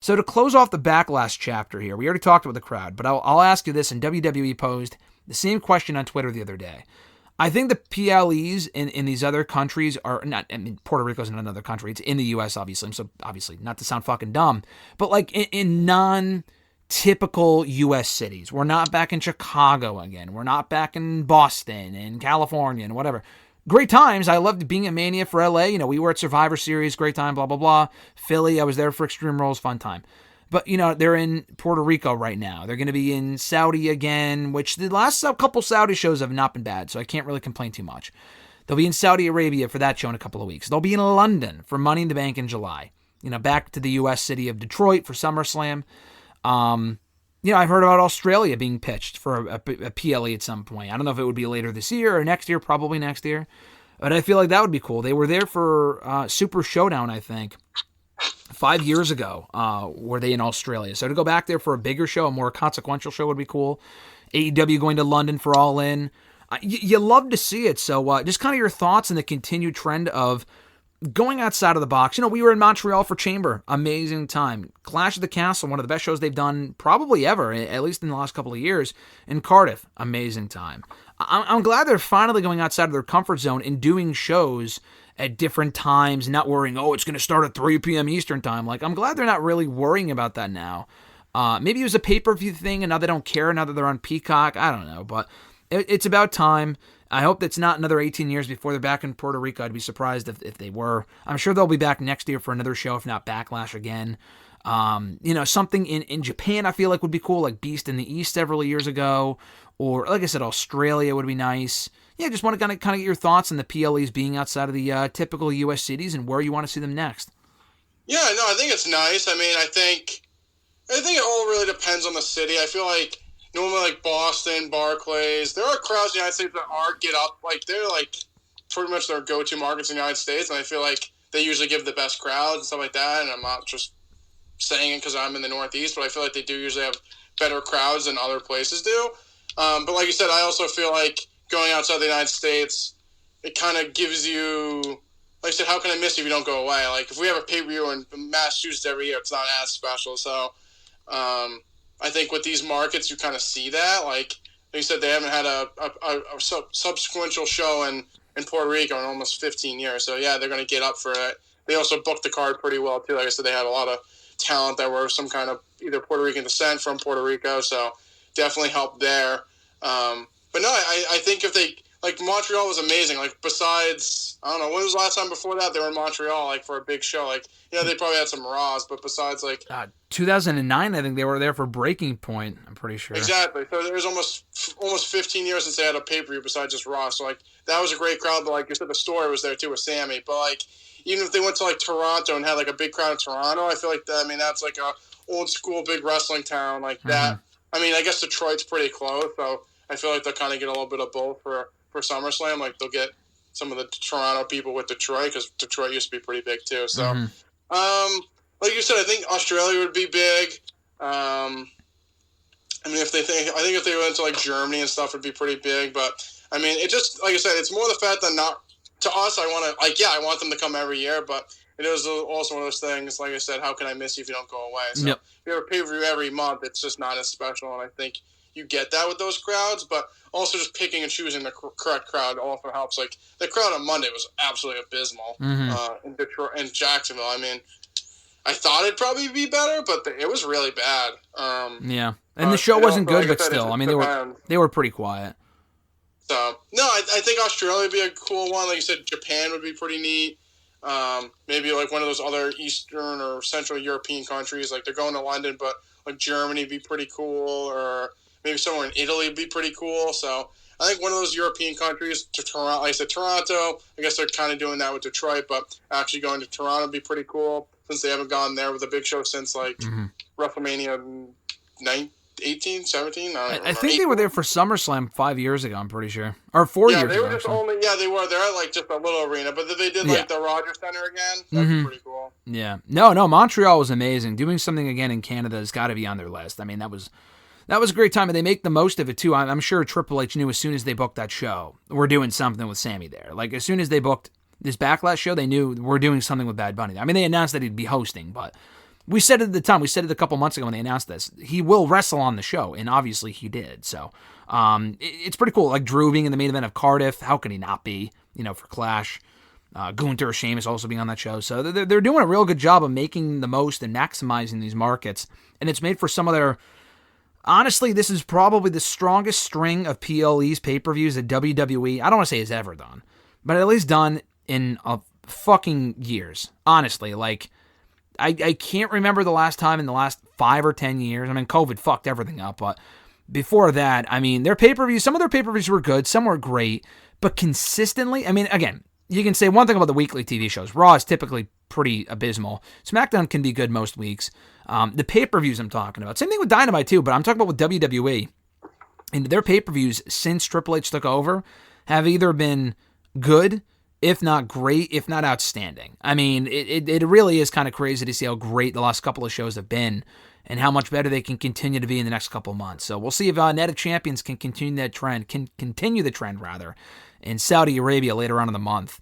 So to close off the Backlash chapter here, we already talked about the crowd, but I'll ask you this, and WWE posed the same question on Twitter the other day. I think the PLEs in these other countries are not, I mean, Puerto Rico's in another country. It's in the U.S., obviously. So, obviously, not to sound fucking dumb, but like in non-typical U.S. cities. We're not back in Chicago again. We're not back in Boston and California and whatever. Great times. I loved being at Mania for LA. You know, we were at Survivor Series. Great time, blah, blah, blah. Philly, I was there for Extreme Rules. Fun time. But, you know, they're in Puerto Rico right now. They're going to be in Saudi again, which the last couple Saudi shows have not been bad, so I can't really complain too much. They'll be in Saudi Arabia for that show in a couple of weeks. They'll be in London for Money in the Bank in July. You know, back to the U.S. city of Detroit for SummerSlam. You know, I've heard about Australia being pitched for a PLE at some point. I don't know if it would be later this year or next year, probably next year. But I feel like that would be cool. They were there for Super Showdown, I think. 5 years ago, were they in Australia. So to go back there for a bigger show, a more consequential show would be cool. AEW going to London for All In. You love to see it. So just kind of your thoughts on the continued trend of going outside of the box. You know, we were in Montreal for Chamber. Amazing time. Clash of the Castle, one of the best shows they've done probably ever, at least in the last couple of years. In Cardiff, amazing time. I'm glad they're finally going outside of their comfort zone and doing shows at different times, not worrying, oh, it's going to start at 3 p.m. Eastern time. Like, I'm glad they're not really worrying about that now. Maybe it was a pay-per-view thing, and now they don't care, now that they're on Peacock. I don't know, but it's about time. I hope it's not another 18 years before they're back in Puerto Rico. I'd be surprised if they were. I'm sure they'll be back next year for another show, if not Backlash again. You know, something in Japan I feel like would be cool, like Beast in the East several years ago, or like I said, Australia would be nice. Yeah, just want to kind of get your thoughts on the PLEs being outside of the typical U.S. cities and where you want to see them next. Yeah, no, I think it's nice. I mean, I think it all really depends on the city. I feel like normally like Boston, Barclays, there are crowds in the United States that are get up. Like, they're like pretty much their go-to markets in the United States, and I feel like they usually give the best crowds and stuff like that, and I'm not just saying it because I'm in the Northeast, but I feel like they do usually have better crowds than other places do. But like you said, I also feel like going outside the United States, it kind of gives you, like I said, how can I miss you if you don't go away? Like, if we have a pay-per-view in Massachusetts every year, it's not as special. So I think with these markets, you kind of see that. Like you said, they haven't had a subsequential show in Puerto Rico in almost 15 years. So, yeah, they're going to get up for it. They also booked the card pretty well, too. Like I said, they had a lot of talent that were some kind of either Puerto Rican descent from Puerto Rico. So definitely helped there. But no, I think if they, like, Montreal was amazing. Like, besides, I don't know, when was the last time before that they were in Montreal, like, for a big show? Like, you know, they probably had some Raws, but besides, like... 2009, I think they were there for Breaking Point, I'm pretty sure. Exactly. So there was almost 15 years since they had a pay-per-view besides just Raw. So, like, that was a great crowd, but, like you said, the story was there, too, with Sammy. But, like, even if they went to, like, Toronto and had, like, a big crowd in Toronto, I feel like, that's, like, a old-school big wrestling town like that. I mean, I guess Detroit's pretty close, so... I feel like they'll kind of get a little bit of both for SummerSlam. Like, they'll get some of the Toronto people with Detroit, because Detroit used to be pretty big too. So, like you said, I think Australia would be big. I mean, I think if they went to like Germany and stuff, would be pretty big. But I mean, it just, like I said, it's more the fact that not to us. I want them to come every year, but it is also one of those things. Like I said, how can I miss you if you don't go away? So if you have a pay-per-view every month, it's just not as special, and I think you get that with those crowds, but also just picking and choosing the correct crowd also helps. Like, the crowd on Monday was absolutely abysmal in Detroit and Jacksonville. I mean, I thought it'd probably be better, but it was really bad. And the show wasn't good, but still, I mean, they were pretty quiet. So, no, I think Australia would be a cool one. Like you said, Japan would be pretty neat. Maybe like one of those other Eastern or Central European countries. Like, they're going to London, but like Germany would be pretty cool, or maybe somewhere in Italy would be pretty cool. So I think one of those European countries to Toronto. Like I said, Toronto, I guess they're kind of doing that with Detroit, but actually going to Toronto would be pretty cool since they haven't gone there with a big show since like WrestleMania 18, 17? I think they were there for SummerSlam 5 years ago, I'm pretty sure. Or 4 years ago. Yeah, they were just they were. They're at like just a little arena, but they did like the Rogers Center again. That'd be pretty cool. Yeah. No, Montreal was amazing. Doing something again in Canada has got to be on their list. I mean, that was a great time, and they make the most of it, too. I'm sure Triple H knew as soon as they booked that show, we're doing something with Sammy there. Like, as soon as they booked this Backlash show, they knew we're doing something with Bad Bunny. I mean, they announced that he'd be hosting, but We said it at the time. We said it a couple months ago when they announced this. He will wrestle on the show, and obviously he did. So it's pretty cool. Like Drew being in the main event of Cardiff. How could he not be, for Clash? Gunther, Sheamus also being on that show. So they're doing a real good job of making the most and maximizing these markets. And it's made for some of their... Honestly, this is probably the strongest string of PLE's pay-per-views that WWE, I don't want to say has ever done, but at least done in fucking years. Honestly, like... I can't remember the last time in the last 5 or 10 years. I mean, COVID fucked everything up, but before that, I mean, their pay-per-views, some of their pay-per-views were good, some were great, but consistently, I mean, again, you can say one thing about the weekly TV shows. Raw is typically pretty abysmal. SmackDown can be good most weeks. The pay-per-views I'm talking about. Same thing with Dynamite too, but I'm talking about with WWE. And their pay-per-views since Triple H took over have either been good, if not great, if not outstanding. I mean, it really is kind of crazy to see how great the last couple of shows have been and how much better they can continue to be in the next couple of months. So we'll see if Night of Champions can continue the trend, in Saudi Arabia later on in the month.